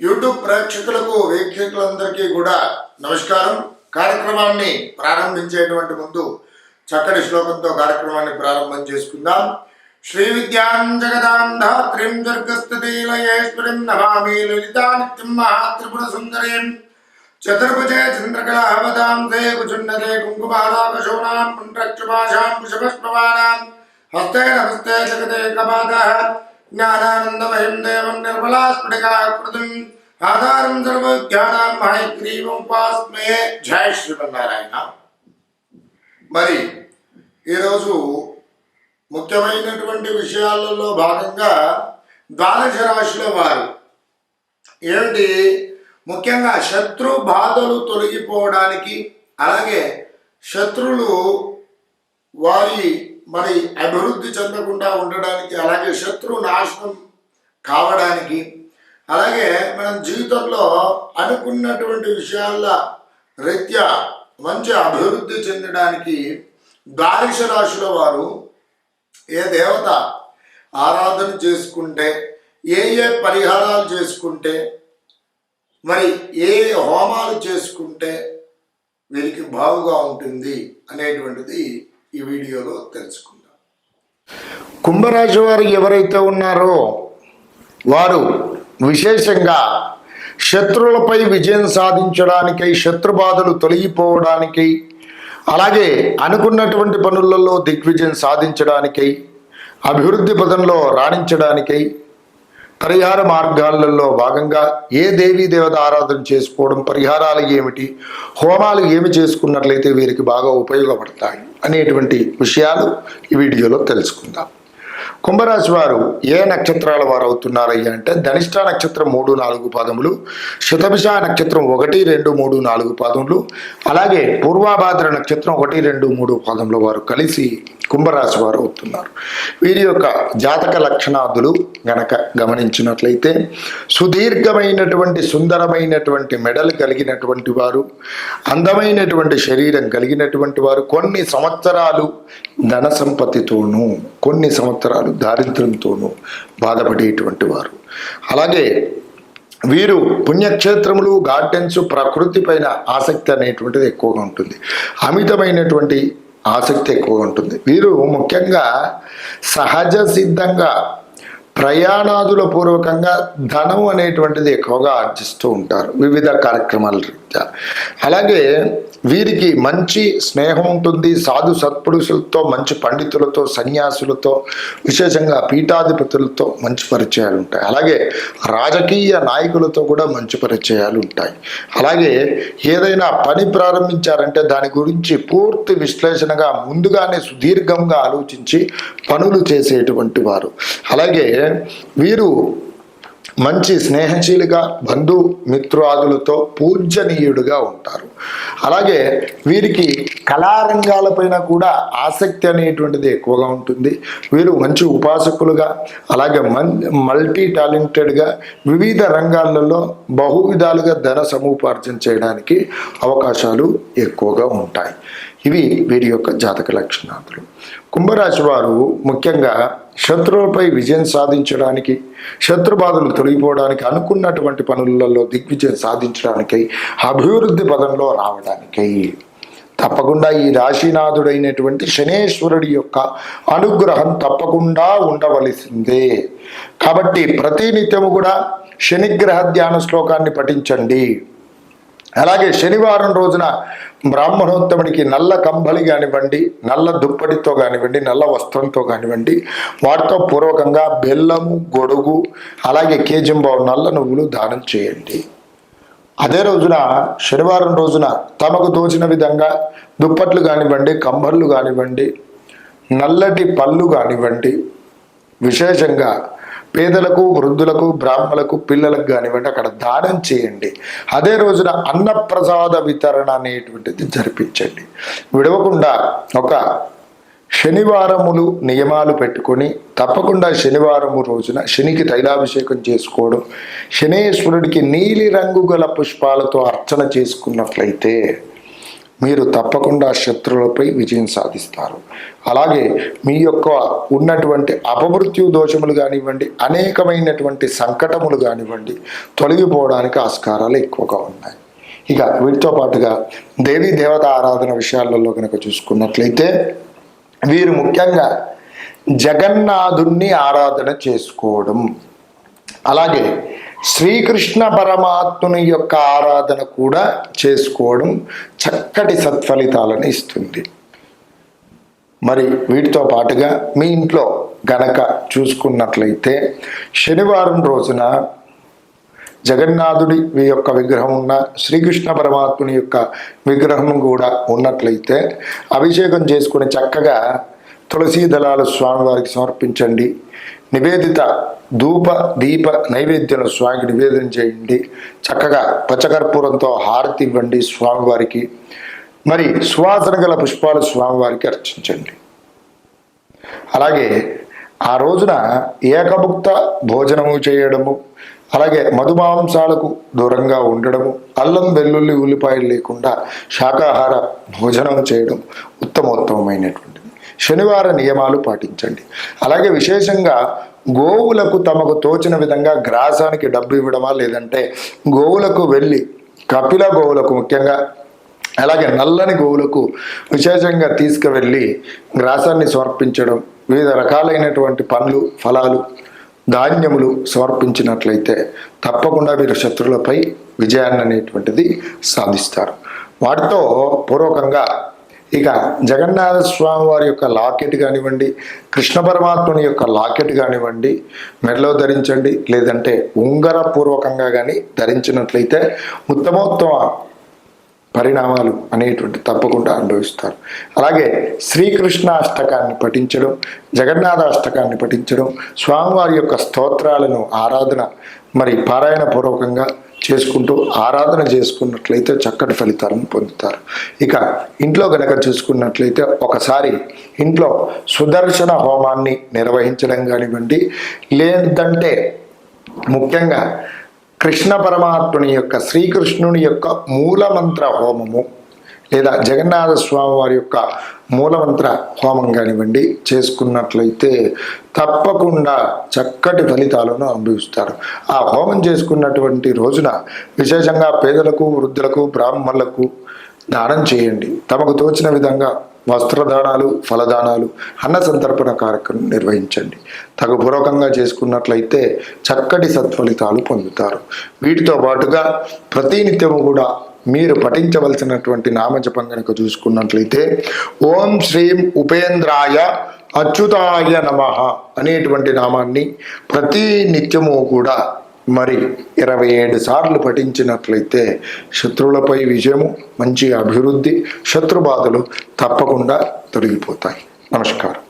YouTube ప్రేక్షకులకు వీక్షకులందరికీ కూడా నమస్కారం. కార్యక్రమాన్ని ప్రారంభించేటువంటి ముందు చక్కటి శ్లోకంతో కార్యక్రమాన్ని ప్రారంభం చేసుకుందాం. శ్రీ విద్యాం జగదాం ధాత్రీం దుర్గస్థితిలయేశ్వరీం నమామి లలితానిత్యం మహాత్రిపుర సుందరీం చతుర్భుజే చంద్రకళావతాం దే కుచున్నతే కుంకుమాలాకశోనాం పుండ్రక్షుభాషాం కుశపుష్పవానాం హస్తే నమస్తే జగదే కపాదః జ్ఞానానందమయం దేవం నిర్మలాస్ఫటికాకృతిం ఆధారం సర్వజ్ఞానాం హయగ్రీవముపాస్మే. జయ శ్రీమన్నారాయణ. మరి ఈరోజు ముఖ్యమైనటువంటి విషయాలలో భాగంగా ద్వాదశ రాశుల వారు ఏమిటి, ముఖ్యంగా శత్రు బాధలు తొలగిపోవడానికి, అలాగే శత్రువులు వారి మరి అభివృద్ధి చెందకుండా ఉండడానికి, అలాగే శత్రు నాశనం కావడానికి, అలాగే మనం జీవితంలో అనుకున్నటువంటి విషయాల రీత్యా మంచి అభివృద్ధి చెందడానికి ద్వాదశ రాశుల వారు ఏ దేవత ఆరాధన చేసుకుంటే, ఏ పరిహారాలు చేసుకుంటే, మరి ఏ హోమాలు చేసుకుంటే వీరికి బాగుగా ఉంటుంది అనేటువంటిది ఈ వీడియోలో తెలుసుకుందాం. కుంభరాశి వారు ఎవరైతే ఉన్నారో వారు విశేషంగా శత్రువులపై విజయం సాధించడానికై, శత్రుబాధలు తొలగిపోవడానికై, అలాగే అనుకున్నటువంటి పనులలో దిగ్విజయం సాధించడానికై, అభివృద్ధి పదంలో రాణించడానికై పరిహార మార్గాలలో భాగంగా ఏ దేవీ దేవత ఆరాధన చేసుకోవడం, పరిహారాలు ఏమిటి, హోమాలు ఏమి చేసుకున్నట్లయితే వీరికి బాగా ఉపయోగపడతాయి అనేటువంటి విషయాలు ఈ వీడియోలో తెలుసుకుందాం. కుంభరాశి వారు ఏ నక్షత్రాల వారు అవుతున్నారయ్యా అంటే ధనిష్ట నక్షత్రం 3, 4 పాదములు, శతభిష నక్షత్రం 1, 2, 3, 4 పాదములు, అలాగే పూర్వాభాద్ర నక్షత్రం 1, 2, 3 పాదముల వారు కలిసి కుంభరాశి వారు అవుతున్నారు. వీరి యొక్క జాతక లక్షణాదులు గనక గమనించినట్లయితే సుదీర్ఘమైనటువంటి సుందరమైనటువంటి మెడలు కలిగినటువంటి వారు, అందమైనటువంటి శరీరం కలిగినటువంటి వారు, కొన్ని సంవత్సరాలు ధన సంపత్తితోనూ, కొన్ని సంవత్సరాలు దారిద్ర్యంతోనూ బాధపడేటువంటి వారు. అలాగే వీరు పుణ్యక్షేత్రములు, గార్డెన్స్, ప్రకృతి పైన ఆసక్తి అనేటువంటిది ఎక్కువగా ఉంటుంది. అమితమైనటువంటి ఆసక్తి ఎక్కువగా ఉంటుంది. వీరు ముఖ్యంగా సహజ సిద్ధంగా ప్రయాణాదుల పూర్వకంగా ధనం అనేటువంటిది ఎక్కువగా ఆర్జిస్తూ ఉంటారు వివిధ కార్యక్రమాల రీత్యా. అలాగే వీరికి మంచి స్నేహం ఉంటుంది. సాధు సత్పురుషులతో, మంచి పండితులతో, సన్యాసులతో, విశేషంగా పీఠాధిపతులతో మంచి పరిచయాలు ఉంటాయి. అలాగే రాజకీయ నాయకులతో కూడా మంచి పరిచయాలు ఉంటాయి. అలాగే ఏదైనా పని ప్రారంభించారంటే దాని గురించి పూర్తి విశ్లేషణగా ముందుగానే సుదీర్ఘంగా ఆలోచించి పనులు చేసేటువంటి వారు. అలాగే వీరు మంచి స్నేహశీలిగా, బంధు మిత్రాదులతో పూజనీయుడుగా ఉంటారు. అలాగే వీరికి కళారంగాలపైన కూడా ఆసక్తి అనేటువంటిది ఎక్కువగా ఉంటుంది. వీరు మంచి ఉపాసకులుగా, అలాగే మల్టీ టాలెంటెడ్గా వివిధ రంగాలలో బహువిధాలుగా ధన సముపార్జన చేయడానికి అవకాశాలు ఎక్కువగా ఉంటాయి. ఇవి వీరి యొక్క జాతక లక్షణాలు. కుంభరాశి వారు ముఖ్యంగా శత్రువులపై విజయం సాధించడానికి, శత్రుబాధలు తొలగిపోవడానికి, అనుకున్నటువంటి పనులలో దిగ్విజయం సాధించడానికై, అభివృద్ధి పదంలో రావడానికై తప్పకుండా ఈ రాశినాథుడైనటువంటి శనేశ్వరుడి యొక్క అనుగ్రహం తప్పకుండా ఉండవలసిందే. కాబట్టి ప్రతినిత్యము కూడా శనిగ్రహ ధ్యాన శ్లోకాన్ని పఠించండి. అలాగే శనివారం రోజున బ్రాహ్మణోత్తముడికి నల్ల కంబళి కానివ్వండి, నల్ల దుప్పటితో కానివ్వండి, నల్ల వస్త్రంతో కానివ్వండి, వాటితో పూర్వకంగా బెల్లము, గొడుగు, అలాగే కేజింబావు నల్ల నువ్వులు దానం చేయండి. అదే రోజున శనివారం రోజున తమకు తోచిన విధంగా దుప్పట్లు కానివ్వండి, కంబళ్ళు కానివ్వండి, నల్లటి పళ్ళు కానివ్వండి, విశేషంగా పేదలకు, వృద్ధులకు, బ్రాహ్మణులకు, పిల్లలకు కానివ్వండి అక్కడ దానం చేయండి. అదే రోజున అన్నప్రసాద వితరణ అనేటువంటిది జరిపించండి. విడవకుండా ఒక శనివారములు నియమాలు పెట్టుకొని తప్పకుండా శనివారము రోజున శనికి తైలాభిషేకం చేసుకోవడం, శనేశ్వరుడికి నీలి రంగు గల పుష్పాలతో అర్చన చేసుకున్నట్లయితే మీరు తప్పకుండా శత్రువులపై విజయం సాధిస్తారు. అలాగే మీ యొక్క ఉన్నటువంటి అపమృత్యు దోషములు కానివ్వండి, అనేకమైనటువంటి సంకటములు కానివ్వండి తొలగిపోవడానికి ఆస్కారాలు ఎక్కువగా ఉన్నాయి. ఇక వీటితో పాటుగా దేవీ దేవత ఆరాధన విషయాలలో కనుక చూసుకున్నట్లయితే వీరు ముఖ్యంగా జగన్నాథుణ్ణి ఆరాధన చేసుకోవడం, అలాగే శ్రీకృష్ణ పరమాత్ముని యొక్క ఆరాధన కూడా చేసుకోవడం చక్కటి సత్ఫలితాలను ఇస్తుంది. మరి వీటితో పాటుగా మీ ఇంట్లో గనక చూసుకున్నట్లయితే శనివారం రోజున జగన్నాథుడి యొక్క విగ్రహం ఉన్న, శ్రీకృష్ణ పరమాత్ముని యొక్క విగ్రహం కూడా ఉన్నట్లయితే అభిషేకం చేసుకుని చక్కగా తులసీ దళాలు స్వామివారికి సమర్పించండి. నివేదిత ధూప దీప నైవేద్యాలు స్వామికి నివేదన చేయండి. చక్కగా పచ్చకర్పూరంతో హారతి ఇవ్వండి స్వామివారికి. మరి సువాసన గల పుష్పాలు స్వామివారికి అర్చించండి. అలాగే ఆ రోజున ఏకభుక్త భోజనము చేయడము, అలాగే మధుమాంసాలకు దూరంగా ఉండడము, అల్లం వెల్లుల్లి ఉల్లిపాయలు లేకుండా శాకాహార భోజనం చేయడం ఉత్తమోత్తమైనటువంటిది. శనివార నియమాలు పాటించండి. అలాగే విశేషంగా గోవులకు తమకు తోచిన విధంగా గ్రాసానికి డబ్బు ఇవ్వడమా, లేదంటే గోవులకు వెళ్ళి కపిల గోవులకు ముఖ్యంగా, అలాగే నల్లని గోవులకు విశేషంగా తీసుకువెళ్ళి గ్రాసాన్ని సమర్పించడం, వివిధ రకాలైనటువంటి పండ్లు ఫలాలు ధాన్యములు సమర్పించినట్లయితే తప్పకుండా మీరు శత్రువులపై విజయాన్ని అనేటువంటిది సాధిస్తారు. వాటితో పూర్వకంగా ఇక జగన్నాథ స్వామి వారి యొక్క లాకెట్ కానివ్వండి, కృష్ణ పరమాత్ముని యొక్క లాకెట్ కానివ్వండి మెడలో ధరించండి, లేదంటే ఉంగర పూర్వకంగా కానీ ధరించినట్లయితే ఉత్తమోత్తమ పరిణామాలు అనేటువంటి తప్పకుండా అనుభవిస్తారు. అలాగే శ్రీకృష్ణ అష్టకాన్ని పఠించడం, జగన్నాథ అష్టకాన్ని పఠించడం, స్వామివారి యొక్క స్తోత్రాలను ఆరాధన మరి పారాయణ పూర్వకంగా చేసుకుంటూ ఆరాధన చేసుకున్నట్లయితే చక్కటి ఫలితాలను పొందుతారు. ఇక ఇంట్లో గనక చూసుకున్నట్లయితే ఒకసారి ఇంట్లో సుదర్శన హోమాన్ని నిర్వహించడం కానివ్వండి, లేదంటే ముఖ్యంగా కృష్ణ పరమాత్ముని యొక్క శ్రీకృష్ణుని యొక్క మూలమంత్ర హోమము, లేదా జగన్నాథ స్వామి వారి యొక్క మూలమంత్ర హోమం కానివ్వండి చేసుకున్నట్లయితే తప్పకుండా చక్కటి ఫలితాలను అనుభవిస్తారు. ఆ హోమం చేసుకున్నటువంటి రోజున విశేషంగా పేదలకు, వృద్ధులకు, బ్రాహ్మణులకు దానం చేయండి. తమకు తోచిన విధంగా వస్త్రదానాలు, ఫలదానాలు, అన్న సంతర్పణ కార్యక్రమం నిర్వహించండి. తగుపూర్వకంగా చేసుకున్నట్లయితే చక్కటి సత్ఫలితాలు పొందుతారు. వీటితో పాటుగా ప్రతినిత్యము కూడా మీరు పఠించవలసినటువంటి నామజపం కనుక చూసుకున్నట్లయితే ఓం శ్రీం ఉపేంద్రాయ అచ్యుతాయ నమః అనేటువంటి నామాన్ని ప్రతి నిత్యము కూడా మరి 27 సార్లు పఠించినట్లయితే శత్రువులపై విజయము, మంచి అభివృద్ధి, శత్రుబాధలు తప్పకుండా తొలగిపోతాయి. నమస్కారం.